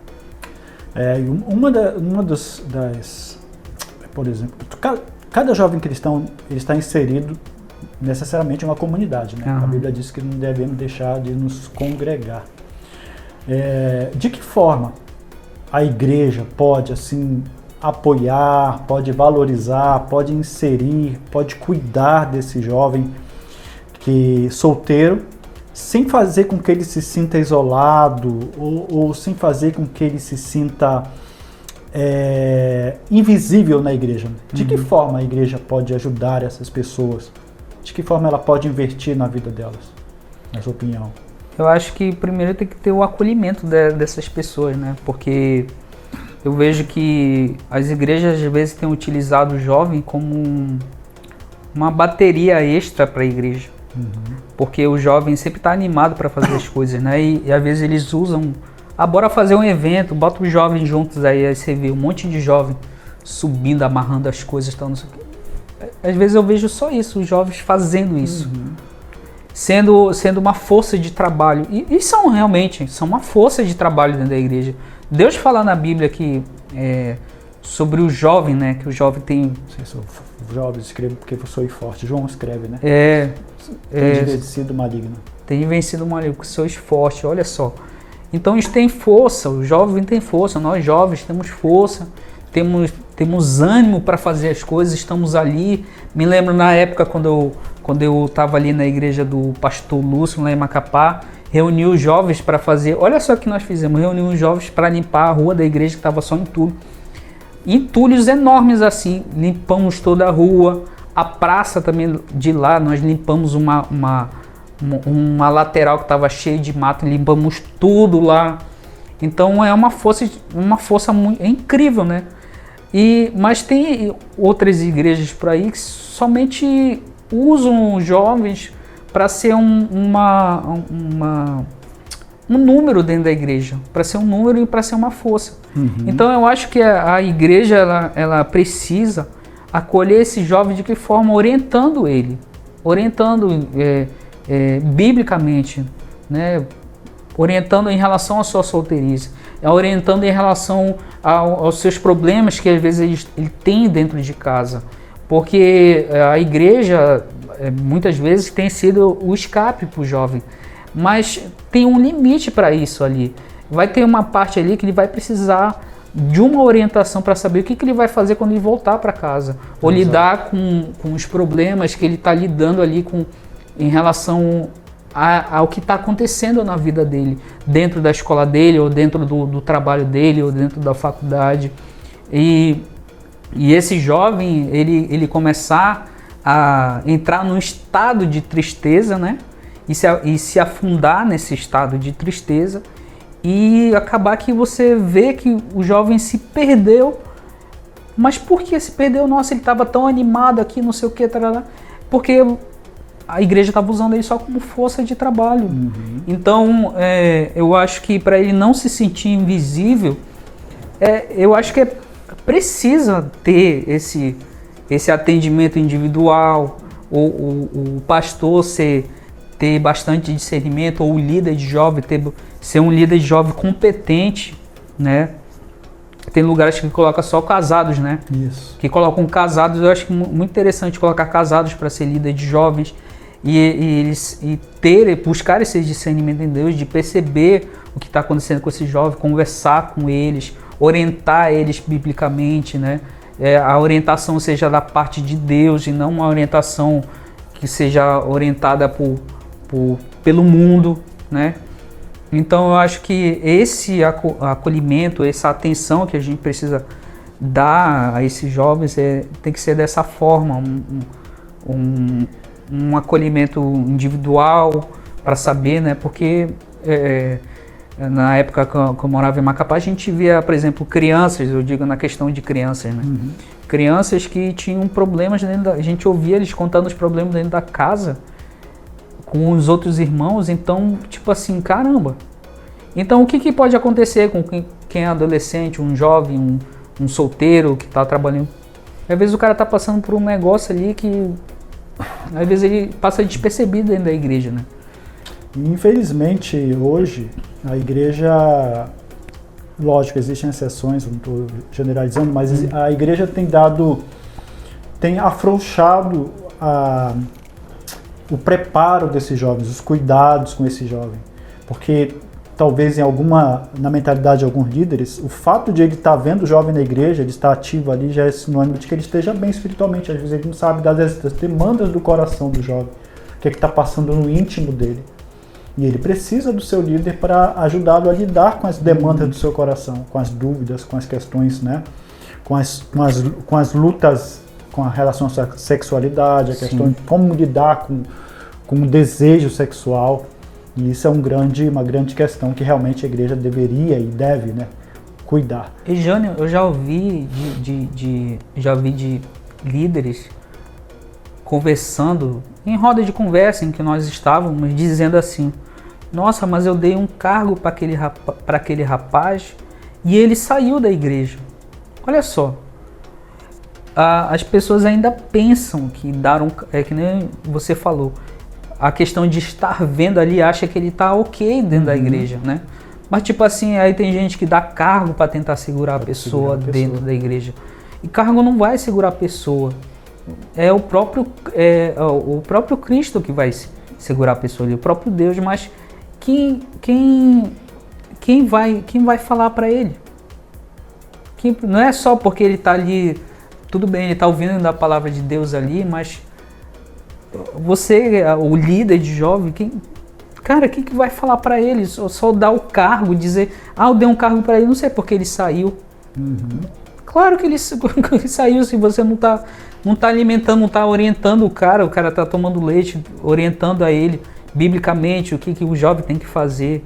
Por exemplo, cada jovem cristão, ele está inserido necessariamente em uma comunidade, né? A Bíblia diz que não devemos deixar de nos congregar. De que forma a igreja pode, assim, apoiar, pode valorizar, pode inserir, pode cuidar desse jovem solteiro, sem fazer com que ele se sinta isolado ou sem fazer com que ele se sinta invisível na igreja? De que forma a igreja pode ajudar essas pessoas? De que forma ela pode investir na vida delas, na sua opinião? Eu acho que primeiro tem que ter o acolhimento dessas pessoas, né? Porque eu vejo que as igrejas às vezes têm utilizado o jovem como uma bateria extra para a igreja. Porque o jovem sempre está animado para fazer as coisas, né? E às vezes eles usam, bora fazer um evento, bota os jovens juntos aí você vê um monte de jovem subindo, amarrando as coisas, tal, não sei o quê. Às vezes eu vejo só isso, os jovens fazendo isso. Sendo uma força de trabalho. E são realmente, são uma força de trabalho dentro da igreja. Deus fala na Bíblia que sobre o jovem, né? Que o jovem tem... O jovem escreve porque eu sou forte. João escreve, né? Tem vencido o maligno. Tem vencido o maligno, que sois forte, olha só. Então eles têm força, o jovem tem força, nós jovens temos força, temos ânimo para fazer as coisas, estamos ali. Me lembro na época quando eu estava ali na igreja do pastor Lúcio, lá em Macapá, reuni os jovens para fazer, olha só o que nós fizemos, reuni os jovens para limpar a rua da igreja que estava só entulho. Entulhos enormes assim, limpamos toda a rua, a praça também de lá, nós limpamos uma lateral que estava cheia de mato, limpamos tudo lá. Então é uma força muito, é incrível, né? Mas tem outras igrejas por aí que somente usam os jovens para ser um número dentro da igreja, para ser um número e para ser uma força. Então eu acho que a igreja ela precisa acolher esse jovem de que forma? Orientando ele, biblicamente, né? Orientando em relação à sua solteirice, orientando em relação aos seus problemas que às vezes ele tem dentro de casa, porque a igreja muitas vezes tem sido o escape para o jovem, mas tem um limite para isso ali. Vai ter uma parte ali que ele vai precisar de uma orientação para saber o que ele vai fazer quando ele voltar para casa, ou lidar com os problemas que ele está lidando ali em relação ao que está acontecendo na vida dele, dentro da escola dele, ou dentro do trabalho dele, ou dentro da faculdade. E esse jovem, ele começar a entrar num estado de tristeza, né? E se afundar nesse estado de tristeza, e acabar que você vê que o jovem se perdeu. Mas por que se perdeu? Nossa, ele estava tão animado aqui, não sei o que, porque a igreja estava usando ele só como força de trabalho. Então, eu acho que para ele não se sentir invisível, eu acho que precisa ter esse atendimento individual, ou o pastor ter bastante discernimento, ou o líder de jovem ser um líder de jovem competente, né? Tem lugares que colocam só casados, né? Isso. Que colocam casados. Eu acho muito interessante colocar casados para ser líder de jovens e buscar esse discernimento em Deus, de perceber o que está acontecendo com esse jovem, conversar com eles, orientar eles biblicamente, né? A orientação seja da parte de Deus e não uma orientação que seja orientada pelo mundo, né? Então eu acho que esse acolhimento, essa atenção que a gente precisa dar a esses jovens tem que ser dessa forma, um acolhimento individual para saber, né? Porque na época que eu morava em Macapá, a gente via, por exemplo, crianças, eu digo na questão de crianças, né? Crianças que tinham problemas a gente ouvia eles contando os problemas dentro da casa com os outros irmãos. Então, tipo assim, caramba. Então, o que pode acontecer com quem é adolescente, um jovem, um solteiro que está trabalhando? Às vezes o cara está passando por um negócio ali que, às vezes, ele passa despercebido dentro da igreja, né? Infelizmente, hoje, a igreja, lógico, existem exceções, não estou generalizando, mas a igreja tem afrouxado o preparo desses jovens, os cuidados com esse jovem. Porque talvez na mentalidade de alguns líderes, o fato de ele estar vendo o jovem na igreja, ele estar ativo ali, já é sinônimo de que ele esteja bem espiritualmente. Às vezes ele não sabe das demandas do coração do jovem, o que está passando no íntimo dele. E ele precisa do seu líder para ajudá-lo a lidar com as demandas do seu coração, com as dúvidas, com as questões, né? com as lutas com a relação à sexualidade, a questão de como lidar com o desejo sexual. E isso é uma grande questão que realmente a igreja deveria e deve, né, cuidar. E Jânio, eu já ouvi de líderes conversando, em roda de conversa em que nós estávamos, dizendo assim: nossa, mas eu dei um cargo para aquele rapaz e ele saiu da igreja. Olha só, as pessoas ainda pensam que que nem você falou, a questão de estar vendo ali, acha que ele está ok dentro da igreja, né? Mas tipo assim, aí tem gente que dá cargo para tentar segurar a pessoa dentro da igreja. E cargo não vai segurar a pessoa. É o próprio Cristo que vai segurar a pessoa ali, o próprio Deus, mas quem vai falar para ele? Não é só porque ele está ali, tudo bem, ele está ouvindo da palavra de Deus ali, mas você, o líder de jovem, quem que vai falar para ele? Só dar o cargo, dizer, eu dei um cargo para ele, não sei porque ele saiu. Claro que ele saiu, se você não tá alimentando, não tá orientando o cara tá tomando leite, orientando a ele biblicamente o que o jovem tem que fazer,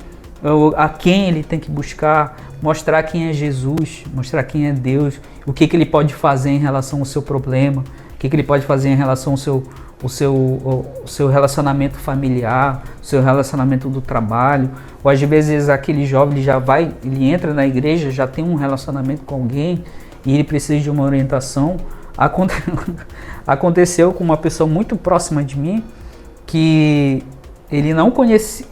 a quem ele tem que buscar, mostrar quem é Jesus, mostrar quem é Deus, o que ele pode fazer em relação ao seu problema, o que ele pode fazer em relação ao seu relacionamento familiar, o seu relacionamento do trabalho, ou às vezes aquele jovem ele entra na igreja, já tem um relacionamento com alguém e ele precisa de uma orientação. Aconteceu com uma pessoa muito próxima de mim que ele não conhecia,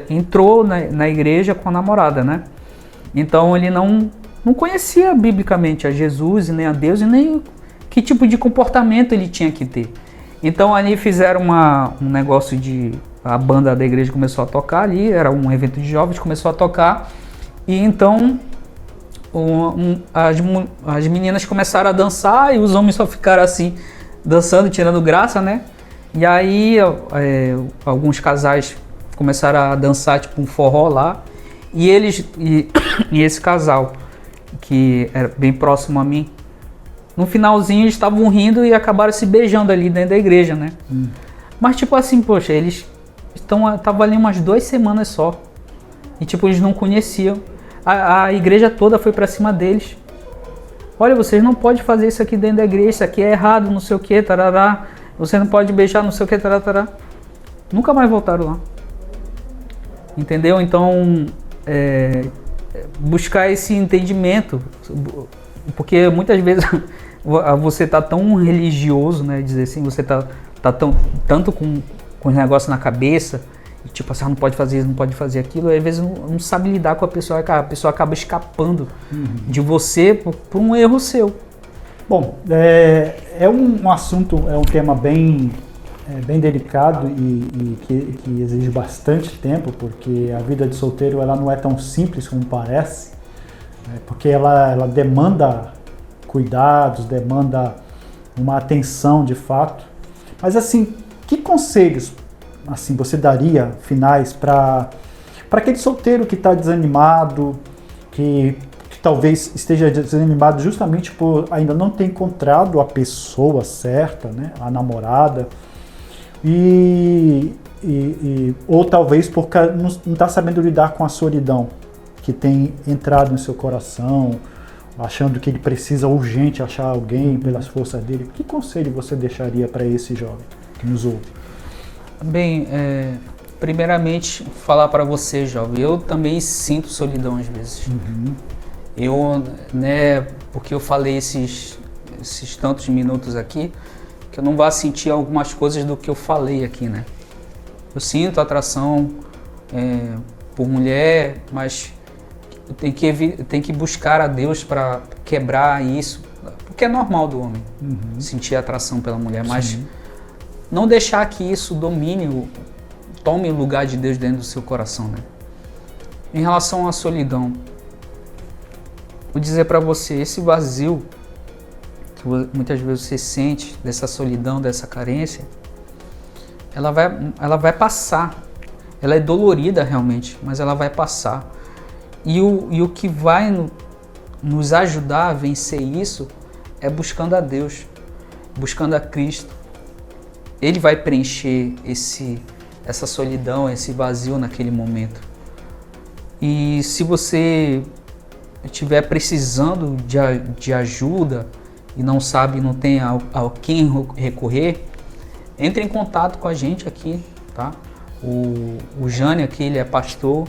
entrou na igreja com a namorada, né? Então ele não conhecia biblicamente a Jesus, nem a Deus, e nem que tipo de comportamento ele tinha que ter. Então ali fizeram um negócio a banda da igreja começou a tocar ali, era um evento de jovens, começou a tocar, e então as meninas começaram a dançar e os homens só ficaram assim, dançando, tirando graça, né? E aí alguns casais começaram a dançar tipo um forró lá, e esse casal, que era bem próximo a mim, no finalzinho eles estavam rindo e acabaram se beijando ali dentro da igreja, né? Mas tipo assim, poxa, eles estavam ali umas 2 semanas só, e tipo, eles não conheciam. A igreja toda foi pra cima deles. Olha, vocês não podem fazer isso aqui dentro da igreja, isso aqui é errado, não sei o que, tarará. Você não pode beijar, não sei o que, tarará. Nunca mais voltaram lá. Entendeu? Então, buscar esse entendimento, porque muitas vezes você tá tão religioso, né, dizer assim, você tá tanto com os negócios na cabeça, tipo assim, não pode fazer isso, não pode fazer aquilo, e às vezes não sabe lidar com a pessoa acaba escapando de você por um erro seu. Bom, é um assunto, é um tema bem delicado e que exige bastante tempo, porque a vida de solteiro ela não é tão simples como parece, porque ela demanda cuidados, demanda uma atenção de fato. Mas assim, que conselhos assim você daria finais para aquele solteiro que está desanimado, que talvez esteja desanimado justamente por ainda não ter encontrado a pessoa certa, né, a namorada, ou talvez porque não está sabendo lidar com a solidão que tem entrado no seu coração, achando que ele precisa urgente achar alguém pelas forças dele. Que conselho você deixaria para esse jovem que nos ouve? Bem, primeiramente falar para você, jovem, eu também sinto solidão às vezes. Eu, né, porque eu falei esses tantos minutos aqui, que eu não vá sentir algumas coisas do que eu falei aqui, né? Eu sinto atração por mulher, mas eu tenho que buscar a Deus para quebrar isso, porque é normal do homem sentir atração pela mulher, mas não deixar que isso tome o lugar de Deus dentro do seu coração, né? Em relação à solidão, vou dizer para você, esse vazio que muitas vezes você sente, dessa solidão, dessa carência, ela vai passar. Ela é dolorida realmente, mas ela vai passar. E o que vai nos ajudar a vencer isso é buscando a Deus, buscando a Cristo. Ele vai preencher essa solidão, esse vazio naquele momento. E se você estiver precisando de ajuda e não sabe, não tem a quem recorrer, entre em contato com a gente aqui, tá? O Jânio aqui, ele é pastor,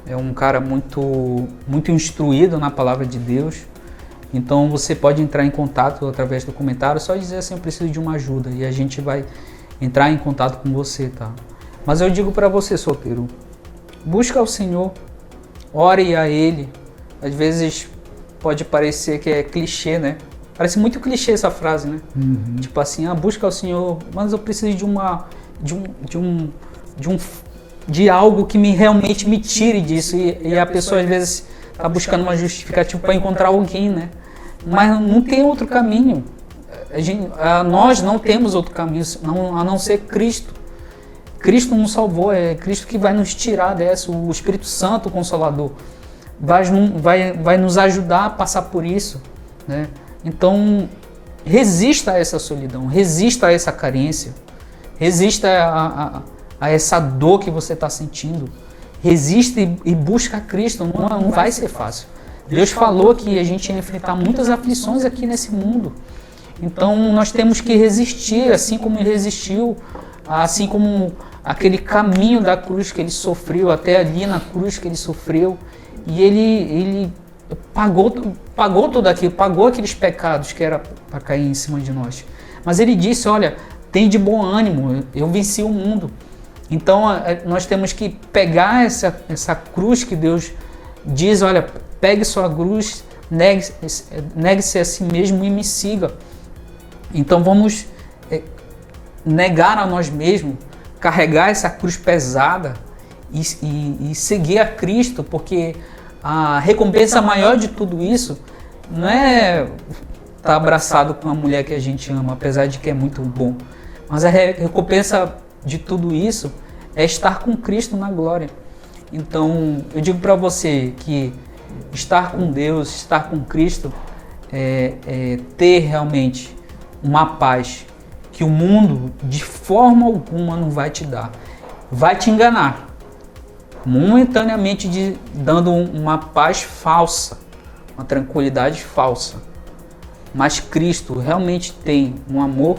é um cara muito instruído na palavra de Deus. Então você pode entrar em contato através do comentário, só dizer assim, eu preciso de uma ajuda, e a gente vai entrar em contato com você, tá? Mas eu digo para você, solteiro, busca o Senhor, ore a Ele. Às vezes pode parecer que é clichê, né? Parece muito clichê essa frase, né? Uhum. Tipo assim, busca o Senhor, mas eu preciso de algo que realmente me tire disso. E a pessoa às vezes está buscando uma justificativa para encontrar alguém, né? Mas não tem outro caminho. Nós não temos outro caminho a não ser Cristo. Cristo nos salvou, é Cristo que vai nos tirar dessa. O Espírito Santo, o Consolador, vai nos ajudar a passar por isso, né? Então, resista a essa solidão, resista a essa carência, resista a essa dor que você está sentindo. Resista e busca Cristo, não vai ser fácil. Deus falou que a gente ia enfrentar muitas aflições aqui nesse mundo. Então, nós temos que resistir, assim como ele resistiu, assim como aquele caminho da cruz que ele sofreu, até ali na cruz que ele sofreu. E ele pagou tudo aquilo, pagou aqueles pecados que era para cair em cima de nós. Mas ele disse, olha, tem de bom ânimo, eu venci o mundo. Então nós temos que pegar essa cruz que Deus diz, olha, pegue sua cruz, negue-se a si mesmo e me siga. Então vamos negar a nós mesmos, carregar essa cruz pesada e seguir a Cristo, porque a recompensa maior de tudo isso não é estar abraçado com uma mulher que a gente ama, apesar de que é muito bom, mas a recompensa de tudo isso é estar com Cristo na glória. Então eu digo para você que estar com Deus, estar com Cristo é ter realmente uma paz que o mundo de forma alguma não vai te dar. Vai te enganar, momentaneamente dando uma paz falsa, uma tranquilidade falsa. Mas Cristo realmente tem um amor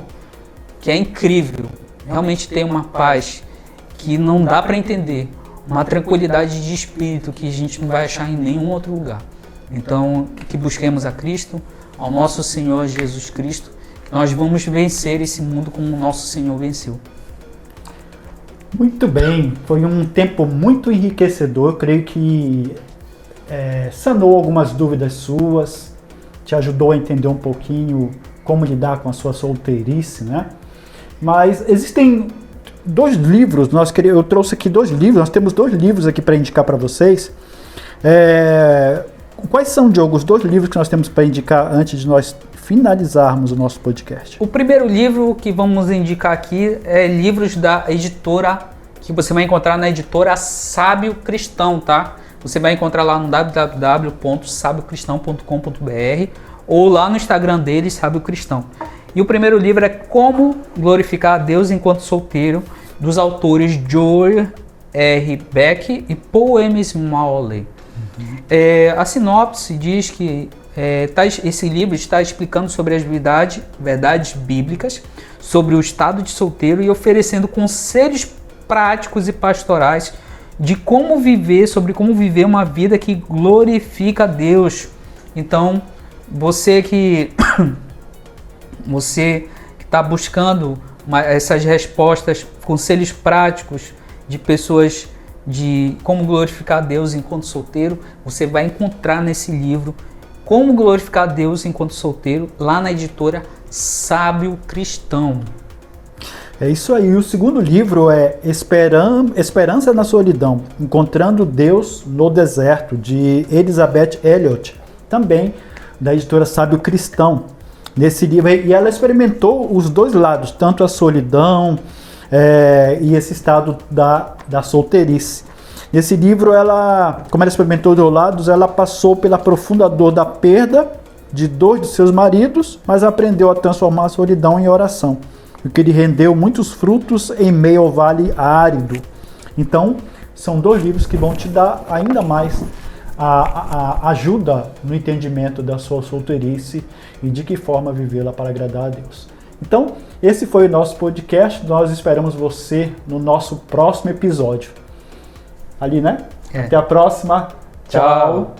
que é incrível, realmente tem uma paz que não dá para entender, uma tranquilidade de espírito que a gente não vai achar em nenhum outro lugar. Então, que busquemos a Cristo, ao nosso Senhor Jesus Cristo, que nós vamos vencer esse mundo como o nosso Senhor venceu. Muito bem, foi um tempo muito enriquecedor, eu creio que sanou algumas dúvidas suas, te ajudou a entender um pouquinho como lidar com a sua solteirice, né? Mas existem dois livros, eu trouxe aqui dois livros, nós temos dois livros aqui para indicar para vocês. Quais são, Diogo, os dois livros que nós temos para indicar antes de nós finalizarmos o nosso podcast? O primeiro livro que vamos indicar aqui é livros da editora, que você vai encontrar na editora Sábio Cristão, tá? Você vai encontrar lá no www.sabiocristão.com.br ou lá no Instagram deles, Sábio Cristão. E o primeiro livro é Como Glorificar a Deus Enquanto Solteiro, dos autores Joel R. Beck e Paul M. Smalley. A sinopse diz que esse livro está explicando sobre as verdades bíblicas, sobre o estado de solteiro e oferecendo conselhos práticos e pastorais de sobre como viver uma vida que glorifica a Deus. Então, você que está buscando essas respostas, conselhos práticos de pessoas de como glorificar a Deus enquanto solteiro, você vai encontrar nesse livro Como Glorificar a Deus Enquanto Solteiro, lá na editora Sábio Cristão. É isso aí. O segundo livro é Esperança na Solidão, Encontrando Deus no Deserto, de Elizabeth Elliot, também da editora Sábio Cristão. Nesse livro, e ela experimentou os dois lados, tanto a solidão e esse estado da solteirice. Nesse livro, como ela experimentou os dois lados, ela passou pela profunda dor da perda de dois de seus maridos, mas aprendeu a transformar a solidão em oração, o que lhe rendeu muitos frutos em meio ao vale árido. Então, são dois livros que vão te dar ainda mais a ajuda no entendimento da sua solteirice e de que forma vivê-la para agradar a Deus. Então, esse foi o nosso podcast. Nós esperamos você no nosso próximo episódio. Ali, né? É. Até a próxima. Tchau.